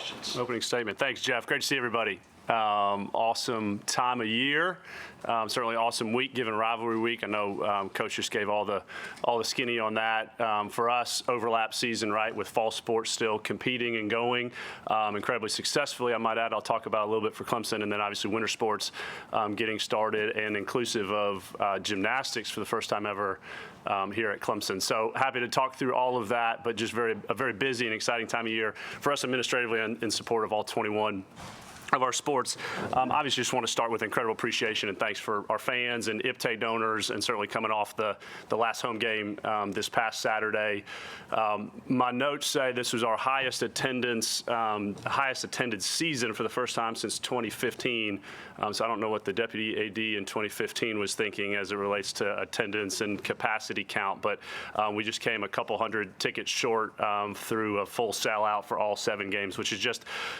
questions. Opening statement. Thanks, Jeff. Great to see everybody. Awesome time of year. Certainly awesome week, given rivalry week. I know Coach just gave all the skinny on that. For us, overlap season, right, with fall sports still competing and going incredibly successfully. I might add, I'll talk about a little bit for Clemson, and then obviously winter sports getting started, and inclusive of gymnastics for the first time ever here at Clemson. So happy to talk through all of that, but just a very busy and exciting time of year for us administratively in support of all 21 of our sports. Obviously, just want to start with incredible appreciation and thanks for our fans and IPTAY donors, and certainly coming off the last home game this past Saturday. My notes say this was our highest attended season for the first time since 2015. So I don't know what the deputy AD in 2015 was thinking as it relates to attendance and capacity count, but we just came a couple hundred tickets short through a full sellout for all 7 games, which is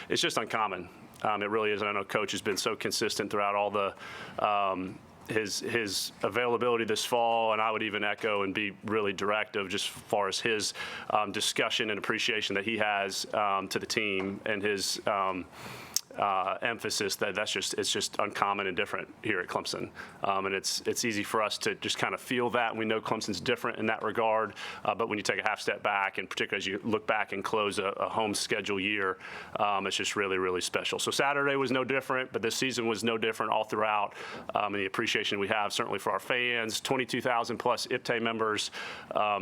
it's just uncommon. It really is, and I know Coach has been so consistent throughout all the his availability this fall, and I would even echo and be really direct of just as far as his discussion and appreciation that he has to the team, and his emphasis that it's just uncommon and different here at Clemson, and it's easy for us to just kind of feel that, and we know Clemson's different in that regard, but when you take a half step back, and particularly as you look back and close a home schedule year, it's just really, really special. So Saturday was no different, but this season was no different all throughout, and the appreciation we have certainly for our fans, 22,000 plus IPTAY members,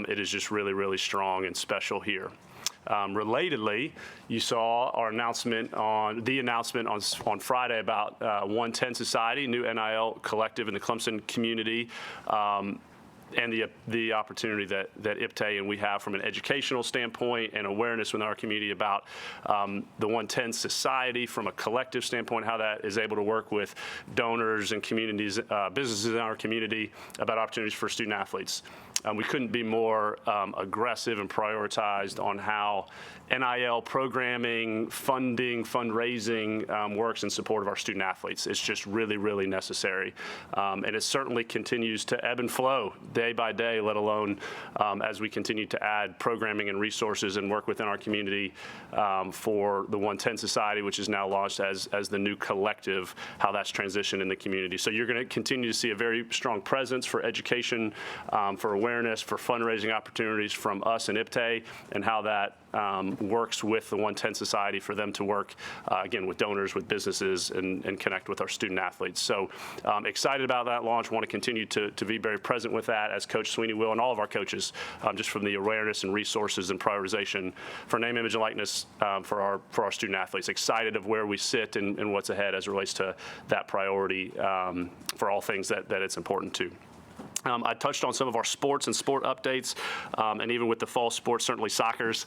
it is just really, really strong and special here. Relatedly, you saw our announcement on Friday about 110 Society, new NIL collective in the Clemson community, and the opportunity that IPTAY and we have from an educational standpoint and awareness within our community about the 110 Society from a collective standpoint, how that is able to work with donors and communities, businesses in our community about opportunities for student athletes. We couldn't be more aggressive and prioritized on how NIL programming, funding, fundraising works in support of our student athletes. It's just really, really necessary. And it certainly continues to ebb and flow day by day, let alone as we continue to add programming and resources and work within our community for the 110 Society, which is now launched as the new collective, how that's transitioned in the community. So you're going to continue to see a very strong presence for education, for awareness, for fundraising opportunities from us and IPTAY, and how that works with the 110 Society for them to work, again, with donors, with businesses, and connect with our student athletes. So excited about that launch. Want to continue to be very present with that, as Coach Sweeney will, and all of our coaches, just from the awareness and resources and prioritization for name, image, and likeness for our student athletes. Excited of where we sit and what's ahead as it relates to that priority for all things that it's important to. I touched on some of our sports and sport updates, and even with the fall sports, certainly soccer's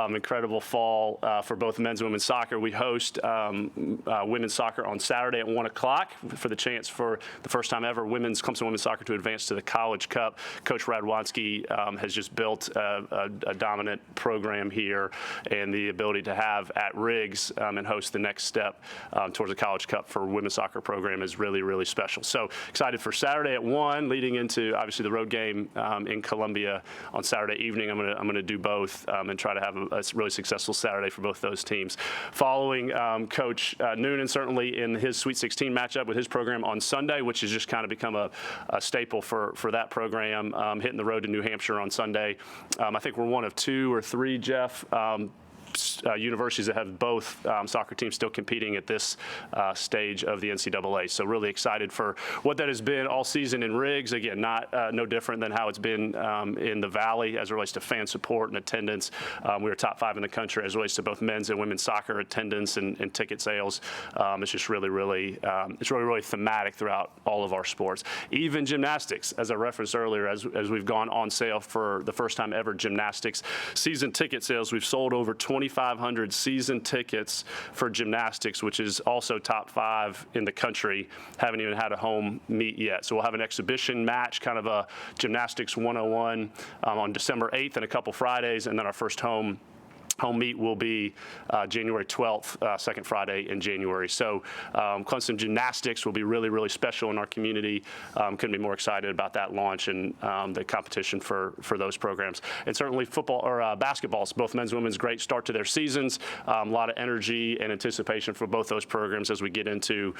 incredible fall for both men's and women's soccer. We host women's soccer on Saturday at 1 o'clock for the chance for the first time ever Clemson women's soccer to advance to the College Cup. Coach Radwanski has just built a dominant program here, and the ability to have at Riggs and host the next step towards the College Cup for women's soccer program is really, really special. So excited for Saturday at 1, leading into obviously the road game in Columbia on Saturday evening. I'm going to do both and try to have a really successful Saturday for both those teams. Following Coach Noonan, certainly in his Sweet 16 matchup with his program on Sunday, which has just kind of become a staple for that program, hitting the road to New Hampshire on Sunday. I think we're one of 2 or 3, Jeff, universities that have both soccer teams still competing at this stage of the NCAA. So really excited for what that has been all season in Riggs. Again, no different than how it's been in the Valley as it relates to fan support and attendance. We were top 5 in the country as it relates to both men's and women's soccer attendance and ticket sales. It's just really thematic throughout all of our sports. Even gymnastics, as I referenced earlier, as we've gone on sale for the first time ever gymnastics season ticket sales, we've sold over 2,500 season tickets for gymnastics, which is also top 5 in the country. Haven't even had a home meet yet. So we'll have an exhibition match, kind of a gymnastics 101 on December 8th and a couple Fridays, and then our first home Home meet will be January 12th, second Friday in January. So Clemson Gymnastics will be really, really special in our community. Couldn't be more excited about that launch and the competition for those programs. And certainly football or basketball, both men's and women's, great start to their seasons. A lot of energy and anticipation for both those programs as we get into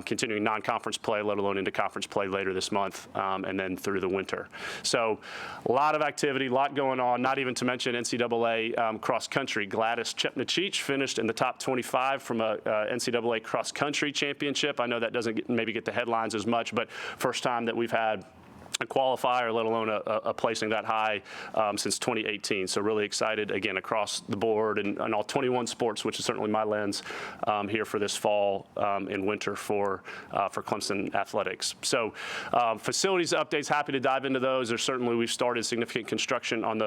continuing non-conference play, let alone into conference play later this month and then through the winter. So a lot of activity, a lot going on, not even to mention NCAA cross country. Gladys Chepnachich finished in the top 25 from a NCAA cross country championship. I know that doesn't maybe get the headlines as much, but first time that we've had a qualifier, let alone a placing that high since 2018. So really excited, again, across the board and all 21 sports, which is certainly my lens here for this fall and winter for Clemson athletics. So facilities updates, happy to dive into those. There's certainly, we've started significant construction on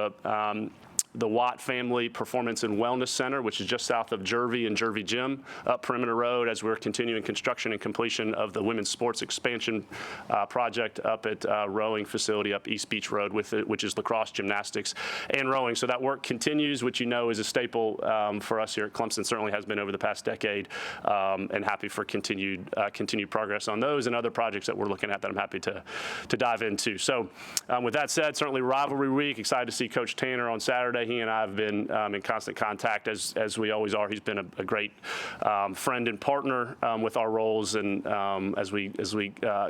the Watt Family Performance and Wellness Center, which is just south of Jervey and Jervey Gym, up Perimeter Road, as we're continuing construction and completion of the women's sports expansion project up at rowing facility up East Beach Road, which is lacrosse, gymnastics, and rowing. So that work continues, which you know is a staple for us here at Clemson, certainly has been over the past decade, and happy for continued progress on those and other projects that we're looking at that I'm happy to dive into. So with that said, certainly rivalry week, excited to see Coach Tanner on Saturday. He and I have been in constant contact as we always are. He's been a great friend and partner with our roles, and as we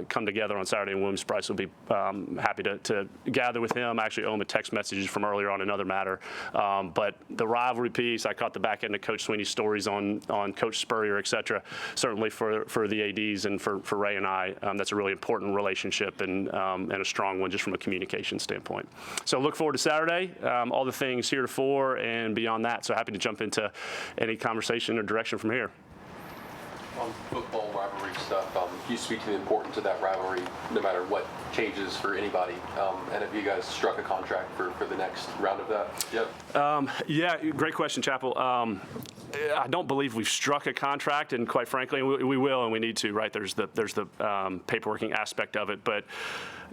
come together on Saturday in Williams Brice, we'll be happy to gather with him. I actually owe him a text message from earlier on another matter. But the rivalry piece, I caught the back end of Coach Sweeney's stories on Coach Spurrier, et cetera. Certainly for the ADs and for Ray and I, that's a really important relationship and a strong one just from a communication standpoint. So look forward to Saturday. All the things heretofore and beyond that. So happy to jump into any conversation or direction from here. On football rivalry stuff, you speak to the importance of that rivalry no matter what changes for anybody. And have you guys struck a contract for the next round of that? Yep. Yeah, great question, Chappell. I don't believe we've struck a contract, and quite frankly, we will and we need to, right? There's the paperworking aspect of it, but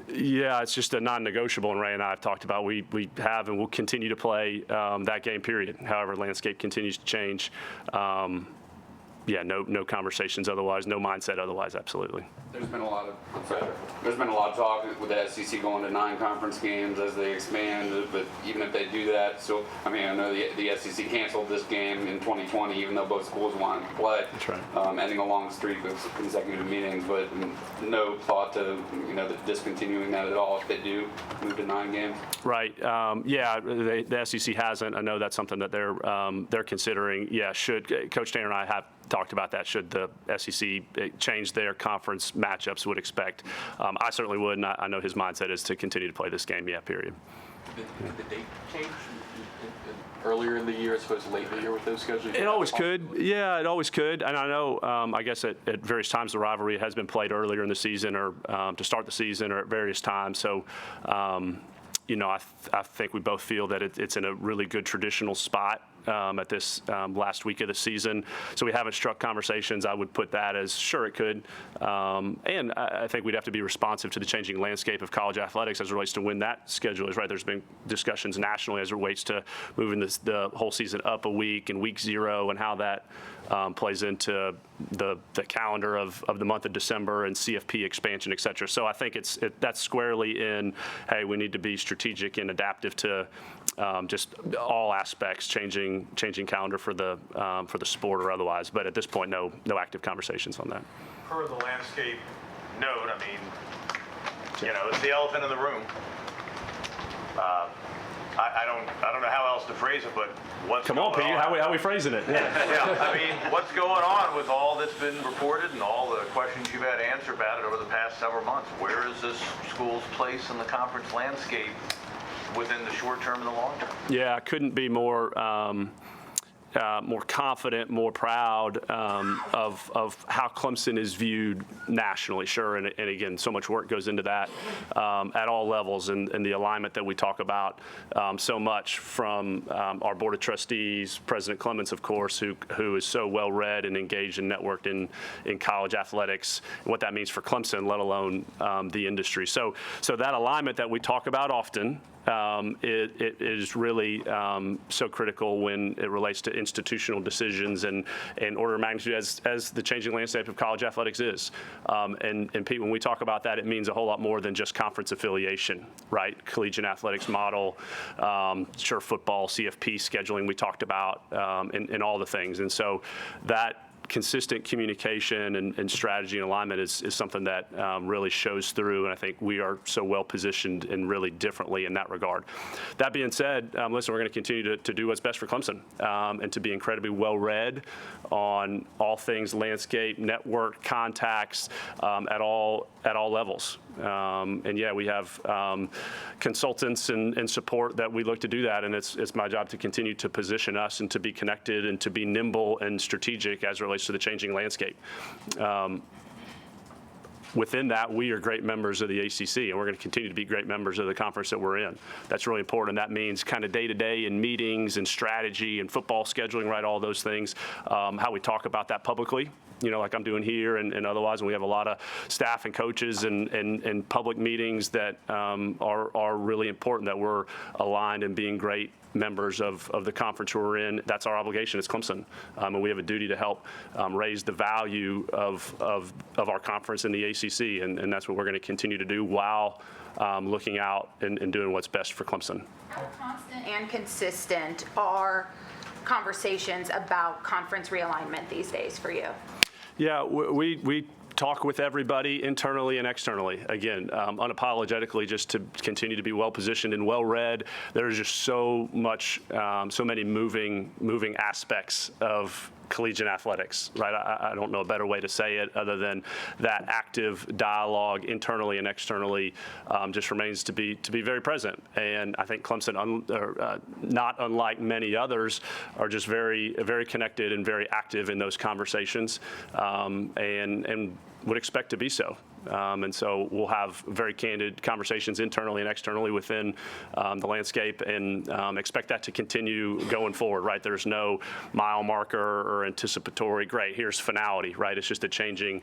yeah, it's just a non-negotiable, and Ray and I have talked about we have and will continue to play that game, period. However, landscape continues to change. Yeah, no conversations otherwise, no mindset otherwise, absolutely. There's been a lot of talk with the SEC going to 9 conference games as they expand, but even if they do that, so I mean, I know the SEC canceled this game in 2020, even though both schools wanted to play. That's right. Ending a long streak of consecutive meetings, but no thought to discontinuing that at all if they do move to 9 games. Right. Yeah, the SEC hasn't. I know that's something that they're considering. Yeah, should Coach Tanner and I have talked about that. Should the SEC change their conference matchups, would expect. I certainly would, and I know his mindset is to continue to play this game, yeah, period. Did the date change earlier in the year as opposed to late in the year with those schedules? It always could. Yeah, it always could. And I know, I guess at various times the rivalry has been played earlier in the season or to start the season or at various times. So, I think we both feel that it's in a really good traditional spot at this last week of the season. So we haven't struck conversations. I would put that as sure it could. And I think we'd have to be responsive to the changing landscape of college athletics as it relates to when that schedule is, right? There's been discussions nationally as it relates to moving the whole season up a week and week 0 and how that plays into the calendar of the month of December and CFP expansion, et cetera. So I think that's squarely in, hey, we need to be strategic and adaptive to just all aspects, changing calendar for the sport or otherwise. But at this point, no active conversations on that. Per the landscape note, I mean, it's the elephant in the room. I don't know how else to phrase it, but what's Come going on, Pete, how are we phrasing it? Yeah, I mean, what's going on with all that's been reported and all the questions you've had to answer about it over the past several months? Where is this school's place in the conference landscape within the short term and the long term? Yeah, I couldn't be more confident, more proud of how Clemson is viewed nationally. Sure, and again, so much work goes into that at all levels, and the alignment that we talk about so much from our board of trustees, President Clements, of course, who is so well read and engaged and networked in college athletics, and what that means for Clemson, let alone the industry. So that alignment that we talk about often. it is really so critical when it relates to institutional decisions and order of magnitude as the changing landscape of college athletics is. And Pete, when we talk about that, it means a whole lot more than just conference affiliation, right? Collegiate athletics model, sure, football, CFP scheduling we talked about, and all the things. And so that consistent communication and strategy and alignment is something that really shows through, and I think we are so well positioned and really differently in that regard. That being said, listen, we're going to continue to do what's best for Clemson and to be incredibly well read on all things landscape, network, contacts at all levels. And yeah, we have consultants and support that we look to do that, and it's my job to continue to position us and to be connected and to be nimble and strategic as it relates to the changing landscape. Within that, we are great members of the ACC, and we're going to continue to be great members of the conference that we're in. That's really important. That means kind of day-to-day in meetings and strategy and football scheduling, right, all those things, how we talk about that publicly, like I'm doing here and otherwise. And we have a lot of staff and coaches and public meetings that are really important, that we're aligned and being great members of the conference we're in. That's our obligation as Clemson, and we have a duty to help raise the value of our conference in the ACC, and that's what we're going to continue to do while looking out and doing what's best for Clemson. How constant and consistent are conversations about conference realignment these days for you? Yeah, we talk with everybody internally and externally. Again, unapologetically, just to continue to be well positioned and well read. There's just so many moving aspects of collegiate athletics, right? I don't know a better way to say it other than that active dialogue internally and externally just remains to be very present. And I think Clemson, not unlike many others, are just very, very connected and very active in those conversations, and would expect to be so. And so we'll have very candid conversations internally and externally within the landscape, and expect that to continue going forward, right? There's no mile marker or anticipatory, great, here's finality, right? It's just a changing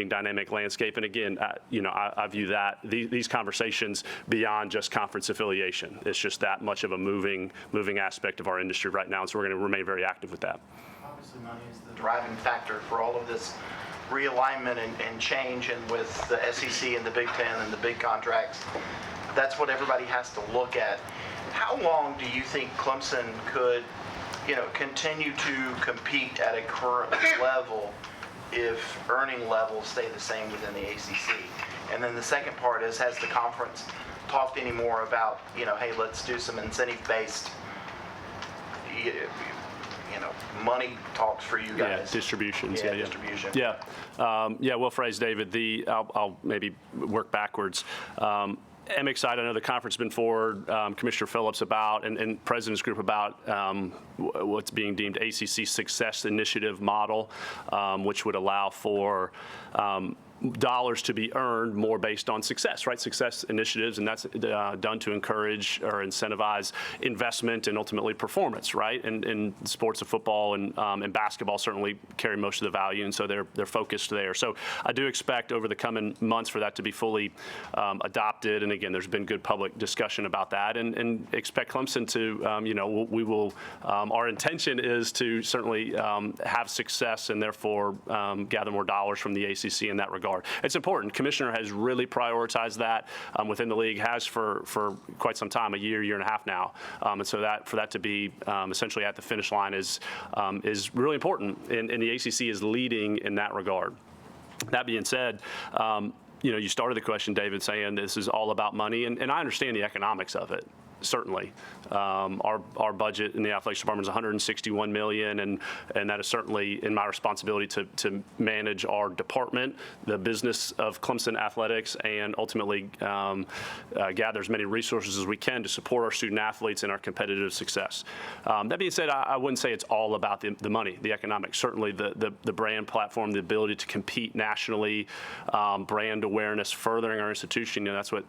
dynamic landscape. And again, I view that these conversations beyond just conference affiliation. It's just that much of a moving aspect of our industry right now, and so we're going to remain very active with that. Obviously, money is the driving factor for all of this realignment and change, and with the SEC and the Big Ten and the big contracts, that's what everybody has to look at. How long do you think Clemson could, continue to compete at a current level if earning levels stay the same within the ACC? And then the second part is, has the conference talked any more about, hey, let's do some incentive-based, money talks for you guys? Yeah, distributions. Yeah, distribution. Yeah, well phrased, David. I'll maybe work backwards. I'm excited. I know the conference has been forward, Commissioner Phillips about, and President's Group about what's being deemed ACC Success Initiative model, which would allow for dollars to be earned more based on success, right? Success initiatives, and that's done to encourage or incentivize investment and ultimately performance, right? And sports of football and basketball certainly carry most of the value, and so they're focused there. So I do expect over the coming months for that to be fully adopted. And again, there's been good public discussion about that, and expect Clemson to, we will. Our intention is to certainly have success and therefore gather more dollars from the ACC in that regard. It's important. Commissioner has really prioritized that within the league, has for quite some time, a year and a half now. And so for that to be essentially at the finish line is really important, and the ACC is leading in that regard. That being said, you started the question, David, saying this is all about money, and I understand the economics of it. Certainly, our budget in the athletics department is $161 million, and that is certainly in my responsibility to manage our department, the business of Clemson athletics, and ultimately gather as many resources as we can to support our student athletes and our competitive success. That being said, I wouldn't say it's all about the money, the economics. Certainly, the brand platform, the ability to compete nationally, brand awareness, furthering our institution. That's what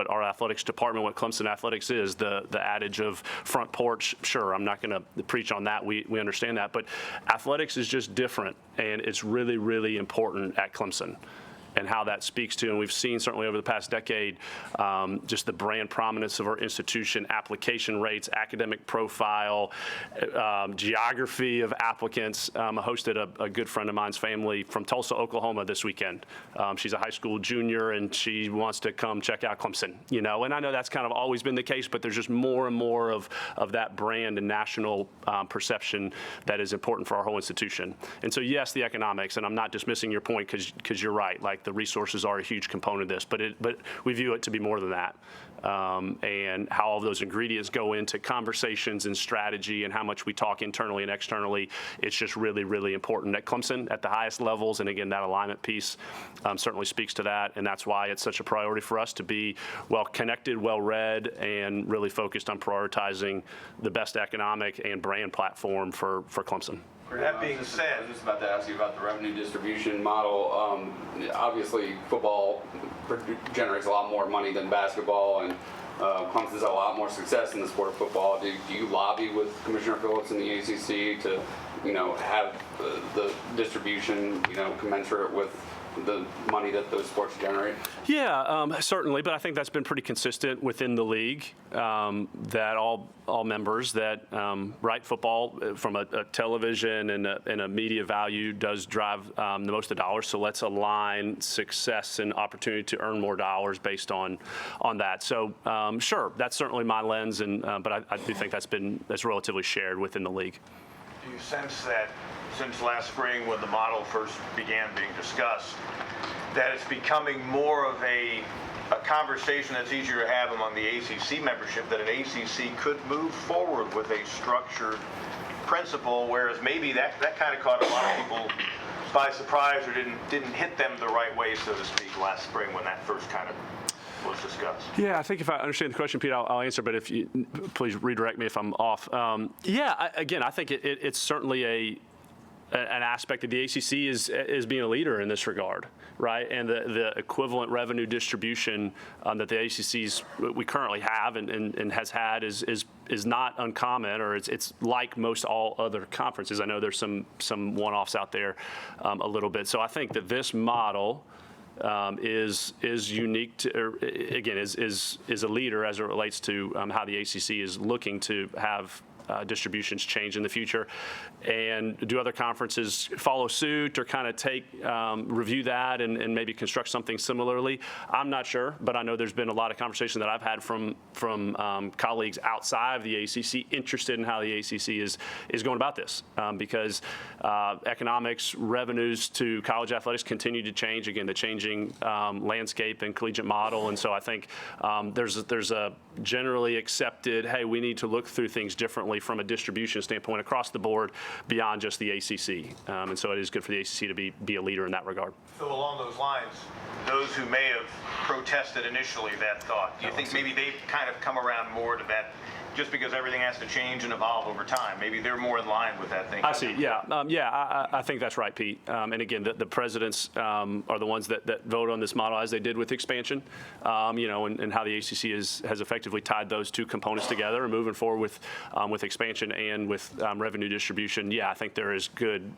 our athletics department, what Clemson athletics is, the adage of front porch. Sure, I'm not going to preach on that. We understand that, but athletics is just different, and it's really, really important at Clemson. and how that speaks to, and we've seen certainly over the past decade, just the brand prominence of our institution, application rates, academic profile, geography of applicants. I hosted a good friend of mine's family from Tulsa, Oklahoma this weekend. She's a high school junior, and she wants to come check out Clemson, and I know that's kind of always been the case, but there's just more and more of that brand and national perception that is important for our whole institution. And so yes, the economics, and I'm not dismissing your point because you're right, like the resources are a huge component of this, but we view it to be more than that. And how all of those ingredients go into conversations and strategy and how much we talk internally and externally, it's just really, really important at Clemson at the highest levels. And again, that alignment piece certainly speaks to that. And that's why it's such a priority for us to be well connected, well read, and really focused on prioritizing the best economic and brand platform for Clemson. That being said, I was just about to ask you about the revenue distribution model. Obviously, football generates a lot more money than basketball, and Clemson's had a lot more success in the sport of football. Do you lobby with Commissioner Phillips and the ACC to, have the distribution, commensurate with the money that those sports generate? Yeah, certainly, but I think that's been pretty consistent within the league, that all members that football from a television and a media value does drive the most of the dollars. So let's align success and opportunity to earn more dollars based on that. So sure, that's certainly my lens, and but I do think that's relatively shared within the league. do you sense that since last spring when the model first began being discussed, that it's becoming more of a conversation that's easier to have among the ACC membership, that an ACC could move forward with a structured principle, whereas maybe that kind of caught a lot of people by surprise or didn't hit them the right way, so to speak, last spring when that first kind of was discussed? Yeah, I think if I understand the question, Pete, I'll answer, but if you please redirect me if I'm off. I think it's certainly an aspect of the ACC is being a leader in this regard, right? And the equivalent revenue distribution that the ACC's we currently have and has had is not uncommon, or it's like most all other conferences. I know there's some one-offs out there a little bit. So I think that this model is unique to, or again, is a leader as it relates to how the ACC is looking to have distributions change in the future. And do other conferences follow suit or kind of review that and maybe construct something similarly? I'm not sure, but I know there's been a lot of conversation that I've had from colleagues outside of the ACC interested in how the ACC is going about this, because economics, revenues to college athletics continue to change. Again, the changing landscape and collegiate model, and so I think there's a generally accepted, hey, we need to look through things differently from a distribution standpoint across the board beyond just the ACC. And so it is good for the ACC to be a leader in that regard. So along those lines, those who may have protested initially that thought, do you think maybe they've kind of come around more to that, just because everything has to change and evolve over time? Maybe they're more in line with that thinking. I see, yeah. I think that's right, Pete. And again, the presidents are the ones that vote on this model, as they did with expansion, and how the ACC has effectively tied those two components together and moving forward with expansion and with revenue distribution. Yeah, I think there is good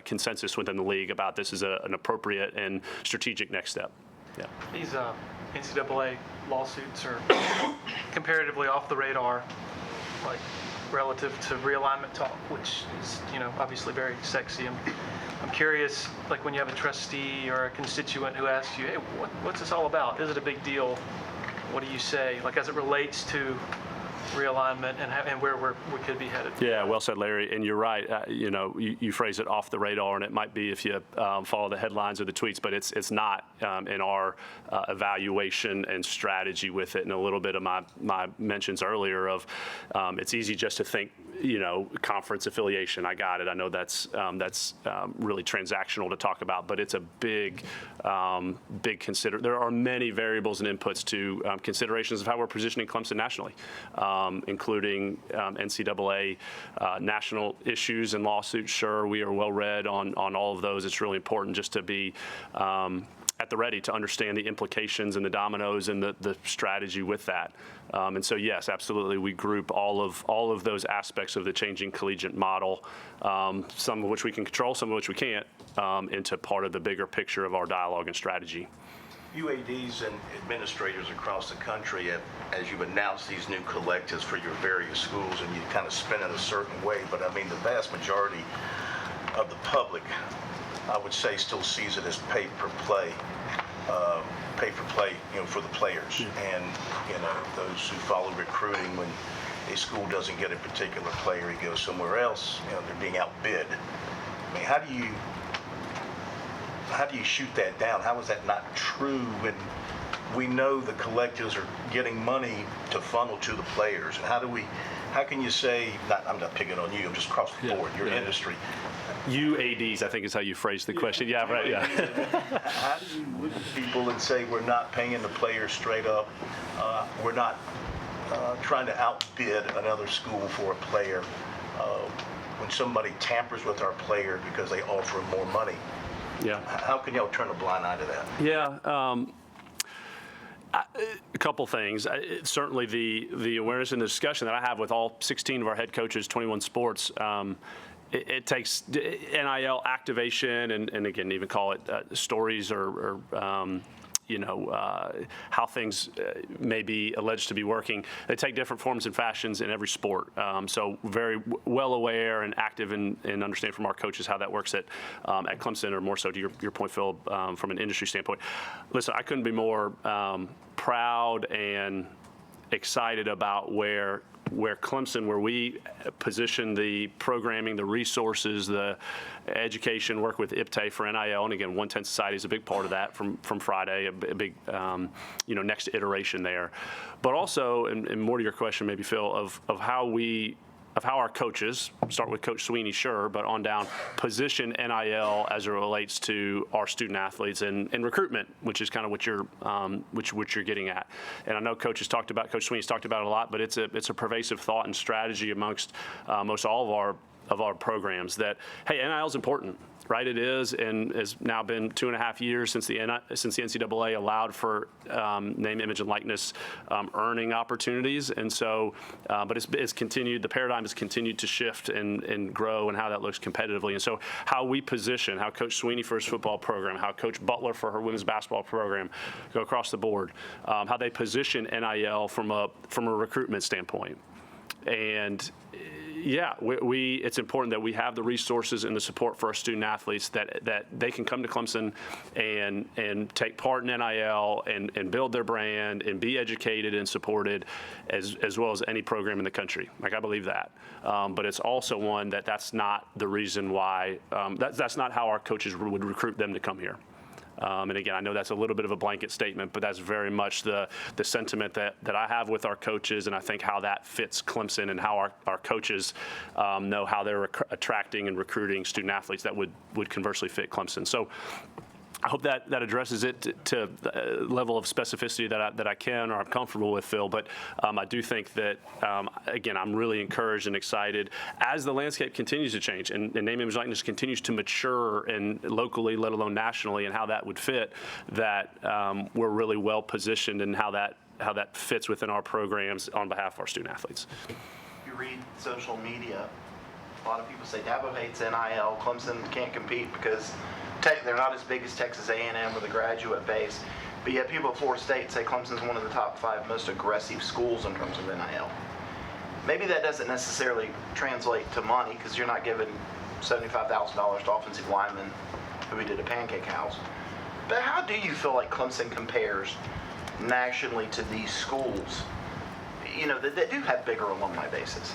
consensus within the league about this as an appropriate and strategic next step. Yeah. These NCAA lawsuits are comparatively off the radar, like relative to realignment talk, which is, obviously very sexy. I'm curious, like when you have a trustee or a constituent who asks you, hey, what's this all about? Is it a big deal? What do you say, like as it relates to realignment and where we could be headed? Yeah, well said, Larry. And you're right. You phrase it off the radar, and it might be if you follow the headlines or the tweets, but it's not in our evaluation and strategy with it. And a little bit of my mentions earlier of it's easy just to think, conference affiliation. I got it. I know that's really transactional to talk about, but it's a big consider. There are many variables and inputs to considerations of how we're positioning Clemson nationally, including NCAA national issues and lawsuits. Sure, we are well read on all of those. It's really important just to be at the ready to understand the implications and the dominoes and the strategy with that. And so, yes, absolutely, we group all of those aspects of the changing collegiate model, some of which we can control, some of which we can't, into part of the bigger picture of our dialogue and strategy. UADs and administrators across the country, as you've announced these new collectives for your various schools, and you kind of spin it a certain way, but I mean, the vast majority of the public, I would say, still sees it as pay for play, for the players. And, those who follow recruiting, when a school doesn't get a particular player, he goes somewhere else, they're being outbid. I mean, how do you shoot that down? How is that not true when we know the collectives are getting money to funnel to the players? And how can you say, I'm not picking on you, I'm just across the board, your industry. UADs, I think is how you phrased the question. Yeah, right, yeah. How do you look at people and say we're not paying the players straight up, we're not trying to outbid another school for a player, when somebody tampers with our player because they offer more money? Yeah. How can y'all turn a blind eye to that? Yeah. A couple things. Certainly the awareness and the discussion that I have with all 16 of our head coaches, 21 sports, it takes NIL activation and again, even call it stories or how things may be alleged to be working. They take different forms and fashions in every sport. So very well aware and active in understanding from our coaches how that works at Clemson, or more so to your point, Phil, from an industry standpoint. Listen, I couldn't be more proud and excited about where Clemson, where we position the programming, the resources, the education, work with IPTAY for NIL, and again, 110 Society is a big part of that from Friday, a big next iteration there. But also, and more to your question, maybe Phil, of how our coaches, start with Coach Sweeney, sure, but on down, position NIL as it relates to our student athletes and recruitment, which is kind of what you're getting at. And I know Coach Sweeney's talked about it a lot, but it's a pervasive thought and strategy amongst most all of our programs that, hey, NIL is important. Right, it is, and has now been 2.5 years since the NCAA allowed for name, image, and likeness earning opportunities, and so, but it's continued. The paradigm has continued to shift and grow, and how that looks competitively. And so, how we position, how Coach Sweeney for his football program, how Coach Butler for her women's basketball program, go across the board, how they position NIL from a recruitment standpoint, and. Yeah, it's important that we have the resources and the support for our student athletes that they can come to Clemson and take part in NIL and build their brand and be educated and supported as well as any program in the country. Like, I believe that. But it's also one that's not the reason why, that's not how our coaches would recruit them to come here. And again, I know that's a little bit of a blanket statement, but that's very much the sentiment that I have with our coaches, and I think how that fits Clemson and how our coaches know how they're attracting and recruiting student athletes that would conversely fit Clemson. So I hope that addresses it to the level of specificity that I can or I'm comfortable with, Phil. But I do think that, again, I'm really encouraged and excited as the landscape continues to change and name, image, likeness continues to mature and locally, let alone nationally, and how that would fit, that we're really well positioned in how that fits within our programs on behalf of our student athletes. You read social media, a lot of people say Dabo hates NIL, Clemson can't compete because they're not as big as Texas A&M with a graduate base, but yet people at Florida State say Clemson's one of the top 5 most aggressive schools in terms of NIL. Maybe that doesn't necessarily translate to money because you're not giving $75,000 to offensive linemen who we did a pancake house. But how do you feel like Clemson compares nationally to these schools? That do have bigger alumni bases.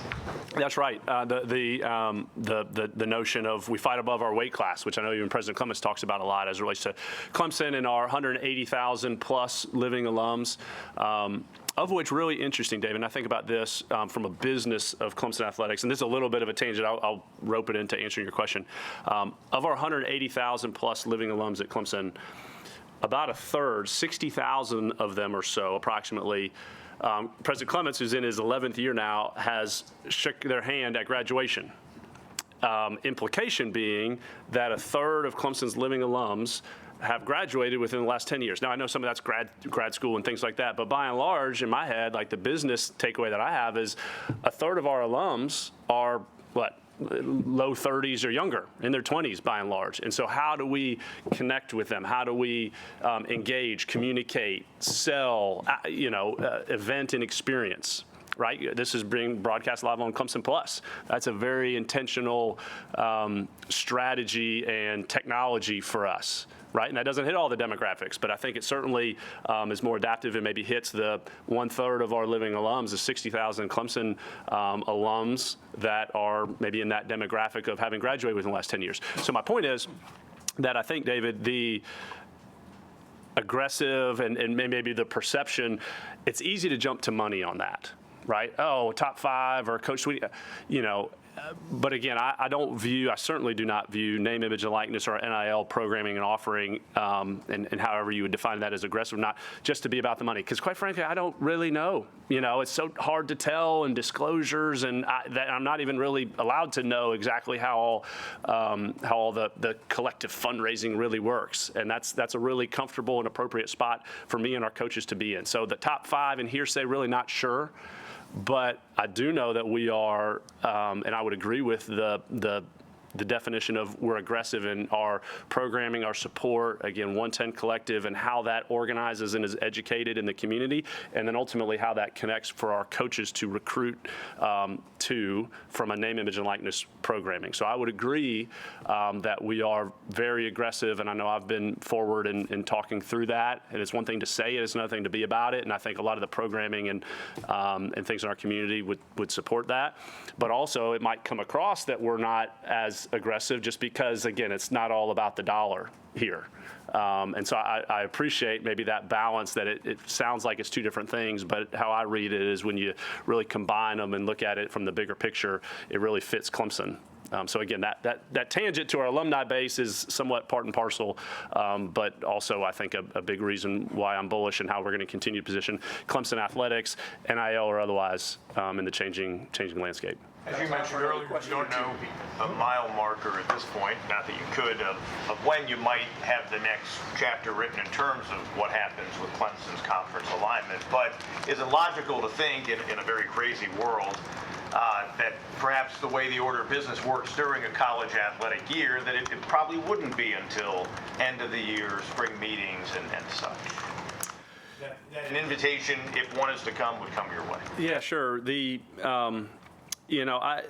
That's right. The notion of we fight above our weight class, which I know even President Clements talks about a lot as it relates to Clemson and our 180,000 plus living alums. Of which, really interesting, David, and I think about this from a business of Clemson athletics, and this is a little bit of a tangent. I'll rope it into answering your question. Of our 180,000 plus living alums at Clemson, about a third, 60,000 of them or so, approximately, President Clements, who's in his 11th year now, has shook their hand at graduation. Implication being that a third of Clemson's living alums have graduated within the last 10 years. Now, I know some of that's grad school and things like that, but by and large, in my head, like the business takeaway that I have is a third of our alums are, low 30s or younger, in their 20s by and large. And so how do we connect with them? How do we engage, communicate, sell, event and experience? Right? This is being broadcast live on Clemson Plus. That's a very intentional strategy and technology for us. Right? And that doesn't hit all the demographics, but I think it certainly is more adaptive and maybe hits the 1/3 of our living alums, the 60,000 Clemson alums that are maybe in that demographic of having graduated within the last 10 years. So my point is that I think, David, the aggressive and maybe the perception, it's easy to jump to money on that, right? Oh, top 5 or Coach Sweetie, but again, I certainly do not view name, image, and likeness or NIL programming and offering, and however you would define that as aggressive or not, just to be about the money. Because quite frankly, I don't really know. It's so hard to tell, and disclosures, and that I'm not even really allowed to know exactly how all the collective fundraising really works. And that's a really comfortable and appropriate spot for me and our coaches to be in. So the top 5 and hearsay, really not sure. But I do know that we are, and I would agree with the definition of we're aggressive in our programming, our support, again, 110 Collective, and how that organizes and is educated in the community, and then ultimately how that connects for our coaches to recruit to from a name, image, and likeness programming. So I would agree that we are very aggressive, and I know I've been forward in talking through that, and it's one thing to say it, it's another thing to be about it, and I think a lot of the programming and things in our community would support that. But also it might come across that we're not as aggressive just because, again, it's not all about the dollar here. And so I appreciate maybe that balance that it sounds like it's two different things, but how I read it is when you really combine them and look at it from the bigger picture, it really fits Clemson. So again, that tangent to our alumni base is somewhat part and parcel, but also I think a big reason why I'm bullish and how we're going to continue to position Clemson athletics, NIL or otherwise, in the changing landscape. As you mentioned earlier, you don't know a mile marker at this point, not that you could, of when you might have the next chapter written in terms of what happens with Clemson's conference alignment. But is it logical to think in a very crazy world that perhaps the way the order of business works during a college athletic year, that it probably wouldn't be until end of the year, spring meetings and such? That an invitation, if one is to come, would come your way. Yeah, sure. I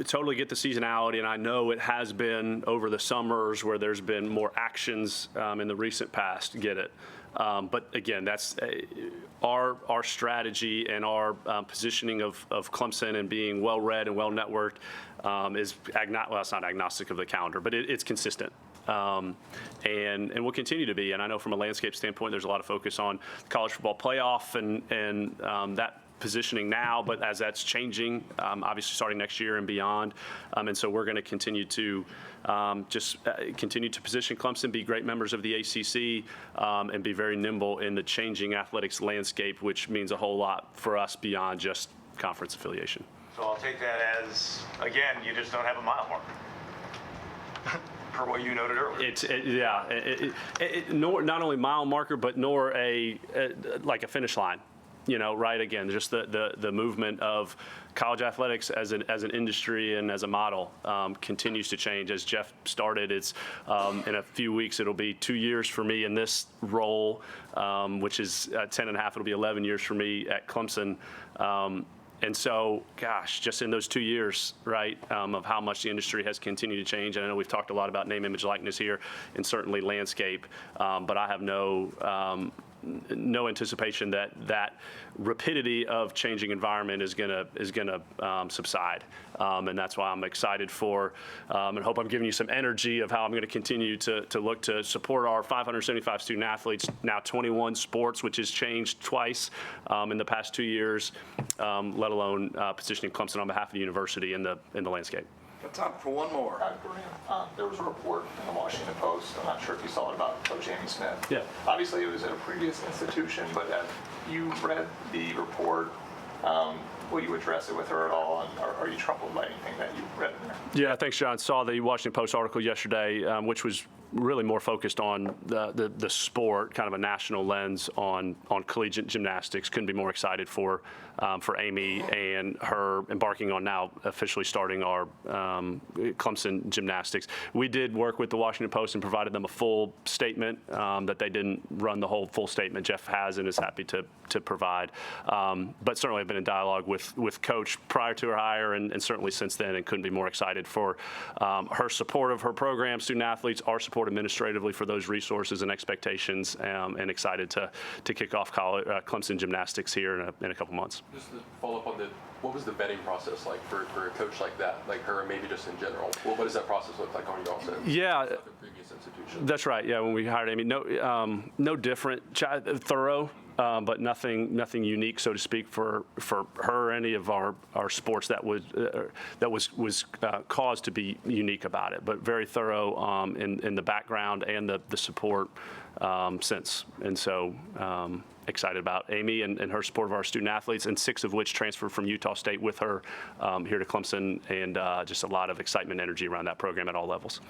totally get the seasonality, and I know it has been over the summers where there's been more actions in the recent past. Get it. But again, that's our strategy and our positioning of Clemson and being well-read and well-networked is it's not agnostic of the calendar, but it's consistent. And will continue to be. And I know from a landscape standpoint, there's a lot of focus on the college football playoff and that positioning now, but as that's changing, obviously starting next year and beyond. And so we're going to continue to continue to position Clemson, be great members of the ACC, and be very nimble in the changing athletics landscape, which means a whole lot for us beyond just conference affiliation. So I'll take that as, again, you just don't have a mile marker. Per what you noted earlier. Nor not only mile marker, but nor like a finish line. Right, again, just the movement of college athletics as an industry and as a model continues to change. As Jeff started, it's in a few weeks, it'll be 2 years for me in this role, which is 10 and a half, it'll be 11 years for me at Clemson. And so, gosh, just in those 2 years, right, of how much the industry has continued to change. And I know we've talked a lot about name, image, likeness here, and certainly landscape, but I have no anticipation that rapidity of changing environment is gonna subside, and that's why I'm excited for and hope I'm giving you some energy of how I'm going to continue to look to support our 575 student athletes, now 21 sports, which has changed twice in the past 2 years, let alone positioning Clemson on behalf of the university in the landscape. Got time for one more. Graham, there was a report in the Washington Post, I'm not sure if you saw it, about Coach Amy Smith. Yeah. Obviously, it was at a previous institution, but have you read the report? Will you address it with her at all? And are you troubled by anything that you read in there? Yeah, thanks, John. Saw the Washington Post article yesterday, which was really more focused on the sport, kind of a national lens on collegiate gymnastics. Couldn't be more excited for Amy and her embarking on now officially starting our Clemson gymnastics. We did work with the Washington Post and provided them a full statement that they didn't run the whole full statement. Jeff has and is happy to provide. But certainly I've been in dialogue with Coach prior to her hire and certainly since then, and couldn't be more excited for her support of her program, student athletes, our support administratively for those resources and expectations, and excited to kick off Clemson gymnastics here in a couple months. Just to follow up on what was the vetting process like for a coach like that, like her, maybe just in general? What does that process look like on y'all's end? Yeah. The previous institution? That's right. Yeah, when we hired Amy, no different, thorough, but nothing unique, so to speak, for her or any of our sports that was caused to be unique about it. But very thorough in the background and the support since. And so excited about Amy and her support of our student athletes, and 6 of which transferred from Utah State with her here to Clemson, and just a lot of excitement, energy around that program at all levels.